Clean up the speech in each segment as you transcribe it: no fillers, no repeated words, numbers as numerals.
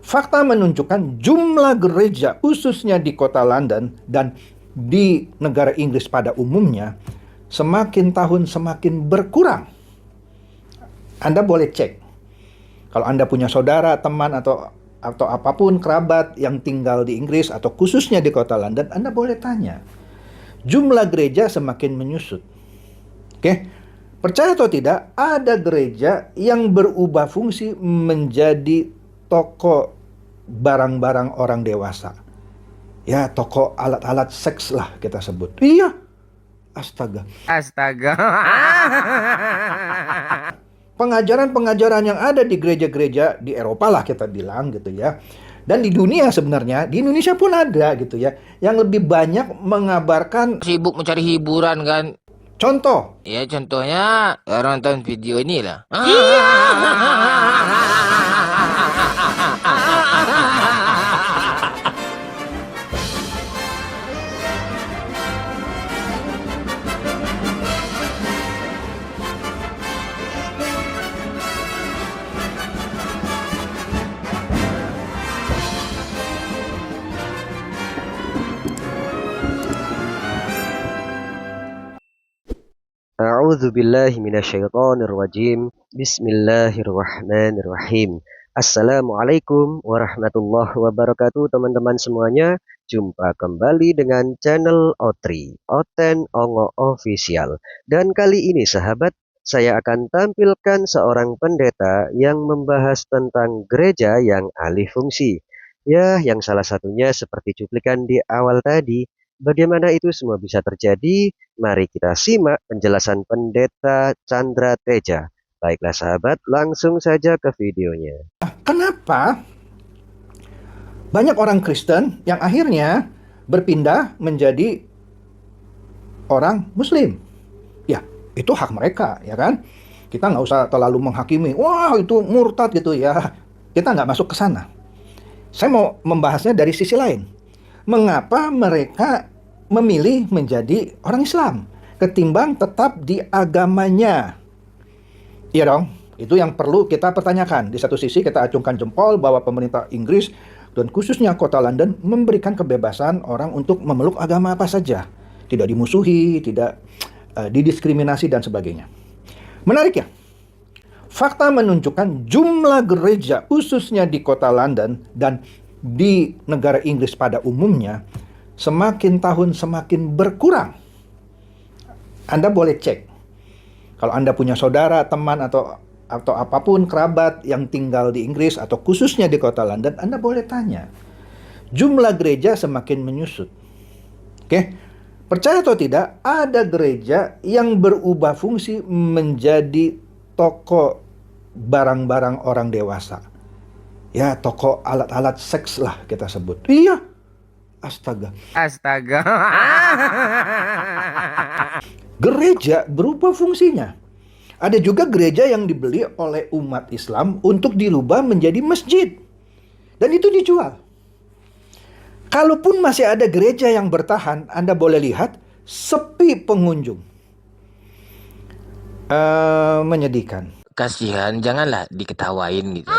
Fakta menunjukkan jumlah gereja khususnya di kota London dan di negara Inggris pada umumnya semakin tahun semakin berkurang. Anda boleh cek. Kalau Anda punya saudara, teman, atau apapun kerabat yang tinggal di Inggris atau khususnya di kota London, Anda boleh tanya. Jumlah gereja semakin menyusut. Oke? Percaya atau tidak, ada gereja yang berubah fungsi menjadi toko barang-barang orang dewasa. Ya, toko alat-alat seks lah kita sebut. Iya. Astaga. Pengajaran-pengajaran yang ada di gereja-gereja di Eropa lah kita bilang gitu ya. Dan di dunia sebenarnya, di Indonesia pun ada gitu ya, yang lebih banyak mengabarkan Sibuk mencari hiburan kan. contoh. Ya contohnya orang nonton video inilah. A'udzu billahi minasyaitonir rajim. Bismillahirrahmanirrahim. Assalamualaikum warahmatullahi wabarakatuh teman-teman semuanya. Jumpa kembali dengan channel Otri, Oten Ongo Official. Dan kali ini sahabat, saya akan tampilkan seorang pendeta yang membahas tentang gereja yang alih fungsi. Ya, yang salah satunya seperti cuplikan di awal tadi. Bagaimana itu semua bisa terjadi? Mari kita simak penjelasan Pendeta Chandra Teja. Baiklah sahabat, langsung saja ke videonya. Kenapa banyak orang Kristen yang akhirnya berpindah menjadi orang Muslim? Ya, itu hak mereka, ya kan? Kita nggak usah terlalu menghakimi. Wah, itu murtad gitu ya. Kita nggak masuk ke sana. Saya mau membahasnya dari sisi lain. Mengapa mereka memilih menjadi orang Islam ketimbang tetap di agamanya? Iya dong, itu yang perlu kita pertanyakan. Di satu sisi kita acungkan jempol bahwa pemerintah Inggris dan khususnya kota London memberikan kebebasan orang untuk memeluk agama apa saja. Tidak dimusuhi, tidak didiskriminasi dan sebagainya. Menarik ya? Fakta menunjukkan jumlah gereja khususnya di kota London dan di negara Inggris pada umumnya semakin tahun semakin berkurang. Anda boleh cek. Kalau Anda punya saudara, teman, atau apapun kerabat yang tinggal di Inggris atau khususnya di kota London, Anda boleh tanya. Jumlah gereja semakin menyusut. Oke? Percaya atau tidak, ada gereja yang berubah fungsi menjadi toko barang-barang orang dewasa. Ya, toko alat-alat seks lah kita sebut. Iya. Astaga. Gereja berubah fungsinya. Ada juga gereja yang dibeli oleh umat Islam untuk dirubah menjadi masjid. Dan itu dijual. Kalaupun masih ada gereja yang bertahan, Anda boleh lihat sepi pengunjung. Menyedihkan. Kasihan, janganlah diketawain gitu.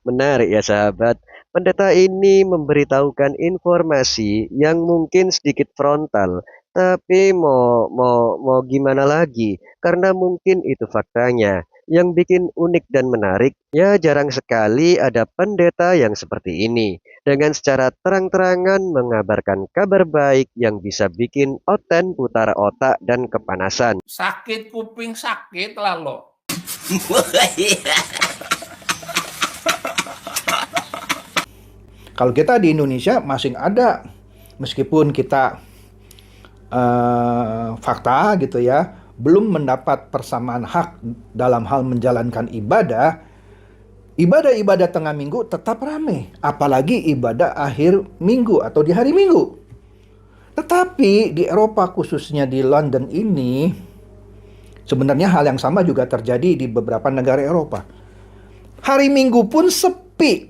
Menarik ya sahabat. Pendeta ini memberitahukan informasi yang mungkin sedikit frontal, tapi mau gimana lagi? Karena mungkin itu faktanya. Yang bikin unik dan menarik, ya jarang sekali ada pendeta yang seperti ini. Dengan secara terang-terangan mengabarkan kabar baik yang bisa bikin Oten putar otak dan kepanasan. Sakit kuping sakit lah lo. Kalau kita di Indonesia masih ada, meskipun kita fakta gitu ya, belum mendapat persamaan hak dalam hal menjalankan ibadah. Ibadah-ibadah tengah minggu tetap ramai, apalagi ibadah akhir minggu atau di hari minggu. Tetapi di Eropa khususnya di London ini, sebenarnya hal yang sama juga terjadi di beberapa negara Eropa. Hari minggu pun sepi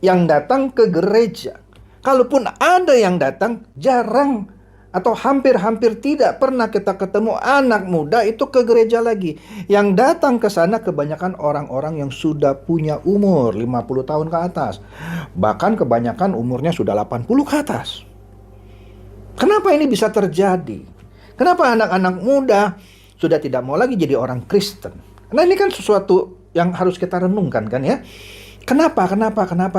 yang datang ke gereja. Kalaupun ada yang datang, jarang atau hampir-hampir tidak pernah kita ketemu anak muda itu ke gereja lagi. Yang datang ke sana kebanyakan orang-orang yang sudah punya umur 50 tahun ke atas. Bahkan kebanyakan umurnya sudah 80 ke atas. Kenapa ini bisa terjadi? Kenapa anak-anak muda sudah tidak mau lagi jadi orang Kristen? Nah, ini kan sesuatu yang harus kita renungkan kan ya. Kenapa,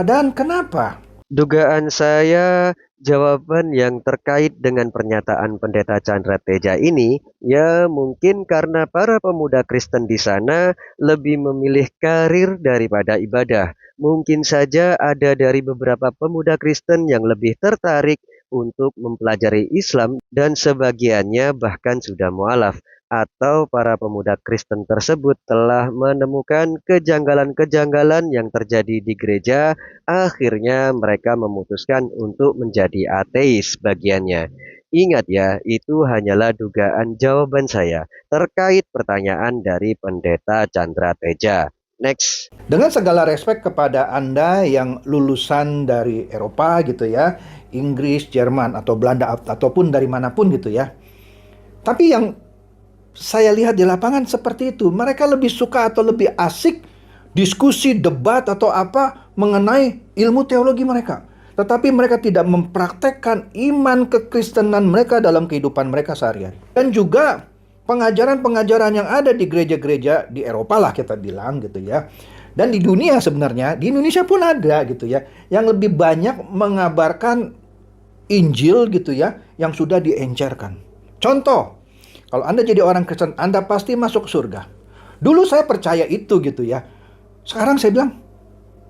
dan kenapa? Dugaan saya, jawaban yang terkait dengan pernyataan Pendeta Chandra Teja ini, ya mungkin karena para pemuda Kristen di sana lebih memilih karir daripada ibadah. Mungkin saja ada dari beberapa pemuda Kristen yang lebih tertarik untuk mempelajari Islam dan sebagiannya bahkan sudah mualaf. Atau para pemuda Kristen tersebut telah menemukan kejanggalan-kejanggalan yang terjadi di gereja. Akhirnya mereka memutuskan untuk menjadi ateis bagiannya. Ingat ya, itu hanyalah dugaan jawaban saya terkait pertanyaan dari Pendeta Chandra Teja. Next. Dengan segala respek kepada Anda yang lulusan dari Eropa gitu ya, Inggris, Jerman, atau Belanda, ataupun dari manapun gitu ya. Tapi yang saya lihat di lapangan seperti itu. Mereka lebih suka atau lebih asik diskusi, debat atau apa mengenai ilmu teologi mereka. Tetapi mereka tidak mempraktekkan iman kekristenan mereka dalam kehidupan mereka sehari-hari. Dan juga pengajaran-pengajaran yang ada di gereja-gereja di Eropa lah kita bilang gitu ya. Dan di dunia sebenarnya, di Indonesia pun ada gitu ya. Yang lebih banyak mengabarkan Injil gitu ya, yang sudah diencerkan. Contoh, kalau Anda jadi orang Kristen, Anda pasti masuk surga. Dulu saya percaya itu gitu ya. Sekarang saya bilang,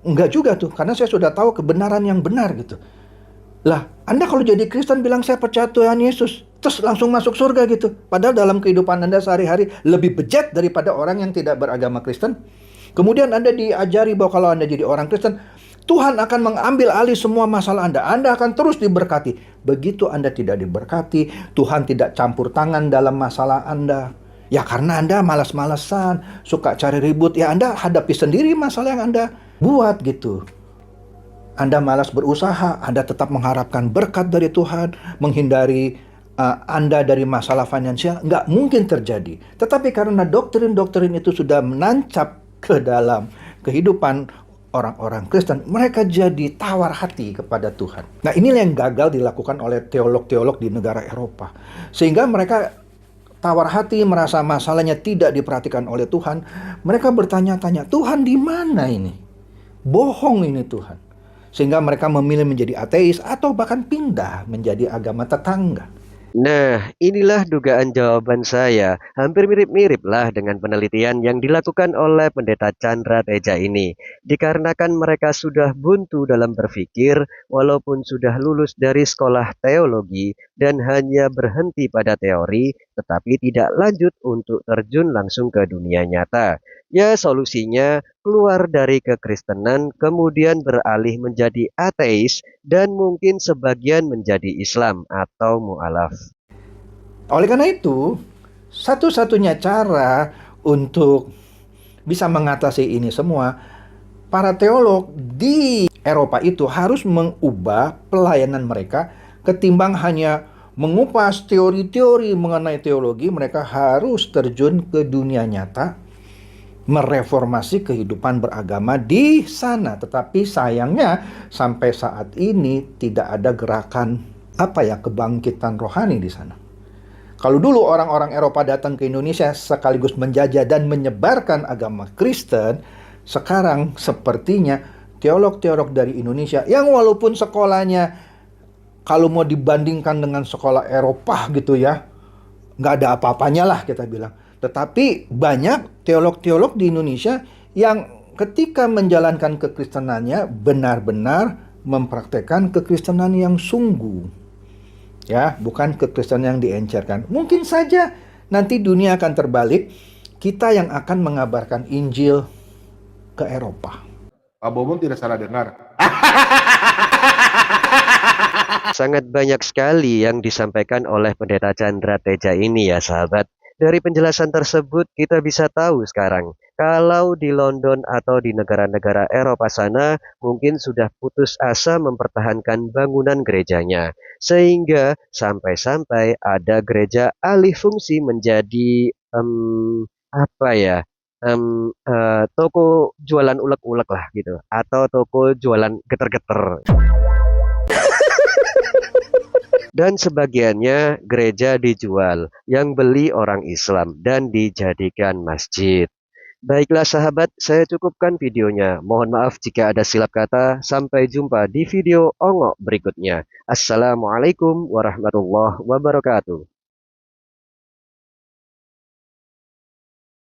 enggak juga tuh. Karena saya sudah tahu kebenaran yang benar gitu. Lah, Anda kalau jadi Kristen bilang saya percaya Tuhan Yesus, terus langsung masuk surga gitu. Padahal dalam kehidupan Anda sehari-hari lebih bejat daripada orang yang tidak beragama Kristen. Kemudian Anda diajari bahwa kalau Anda jadi orang Kristen, Tuhan akan mengambil alih semua masalah Anda. Anda akan terus diberkati. Begitu Anda tidak diberkati, Tuhan tidak campur tangan dalam masalah Anda. Ya karena Anda malas-malasan, suka cari ribut. Ya Anda hadapi sendiri masalah yang Anda buat gitu. Anda malas berusaha, Anda tetap mengharapkan berkat dari Tuhan, menghindari Anda dari masalah finansial. Nggak mungkin terjadi. Tetapi karena doktrin-doktrin itu sudah menancap ke dalam kehidupan orang-orang Kristen, mereka jadi tawar hati kepada Tuhan. Nah, inilah yang gagal dilakukan oleh teolog-teolog di negara Eropa. Sehingga mereka tawar hati, merasa masalahnya tidak diperhatikan oleh Tuhan. Mereka bertanya-tanya, Tuhan di mana ini? Bohong ini Tuhan. Sehingga mereka memilih menjadi ateis atau bahkan pindah menjadi agama tetangga. Nah, inilah dugaan jawaban saya. Hampir mirip-mirip lah dengan penelitian yang dilakukan oleh Pendeta Chandra Teja ini. Dikarenakan mereka sudah buntu dalam berpikir, walaupun sudah lulus dari sekolah teologi dan hanya berhenti pada teori, tetapi tidak lanjut untuk terjun langsung ke dunia nyata. Ya, solusinya keluar dari kekristenan, kemudian beralih menjadi ateis, dan mungkin sebagian menjadi Islam atau mu'alaf. Oleh karena itu, satu-satunya cara untuk bisa mengatasi ini semua, para teolog di Eropa itu harus mengubah pelayanan mereka ketimbang hanya mengupas teori-teori mengenai teologi. Mereka harus terjun ke dunia nyata, mereformasi kehidupan beragama di sana. Tetapi sayangnya sampai saat ini tidak ada gerakan kebangkitan rohani di sana. Kalau dulu orang-orang Eropa datang ke Indonesia sekaligus menjajah dan menyebarkan agama Kristen, sekarang sepertinya teolog-teolog dari Indonesia yang walaupun sekolahnya kalau mau dibandingkan dengan sekolah Eropa gitu ya, nggak ada apa-apanya lah kita bilang. Tetapi banyak teolog-teolog di Indonesia yang ketika menjalankan kekristenannya benar-benar mempraktekkan kekristenan yang sungguh. Ya, bukan kekristenan yang diencerkan. Mungkin saja nanti dunia akan terbalik, kita yang akan mengabarkan Injil ke Eropa. Pak Bobo tidak salah dengar. Sangat banyak sekali yang disampaikan oleh Pendeta Chandra Teja ini ya sahabat. Dari penjelasan tersebut kita bisa tahu sekarang, Kalau di London atau di negara-negara Eropa sana mungkin sudah putus asa mempertahankan bangunan gerejanya, sehingga sampai-sampai ada gereja alih fungsi menjadi apa ya, toko jualan ulek-ulek lah gitu, atau toko jualan geter-geter. Dan sebagiannya gereja dijual, yang beli orang Islam dan dijadikan masjid. Baiklah sahabat, saya cukupkan videonya. Mohon maaf jika ada silap kata. Sampai jumpa di video ongok berikutnya. Assalamualaikum warahmatullahi wabarakatuh.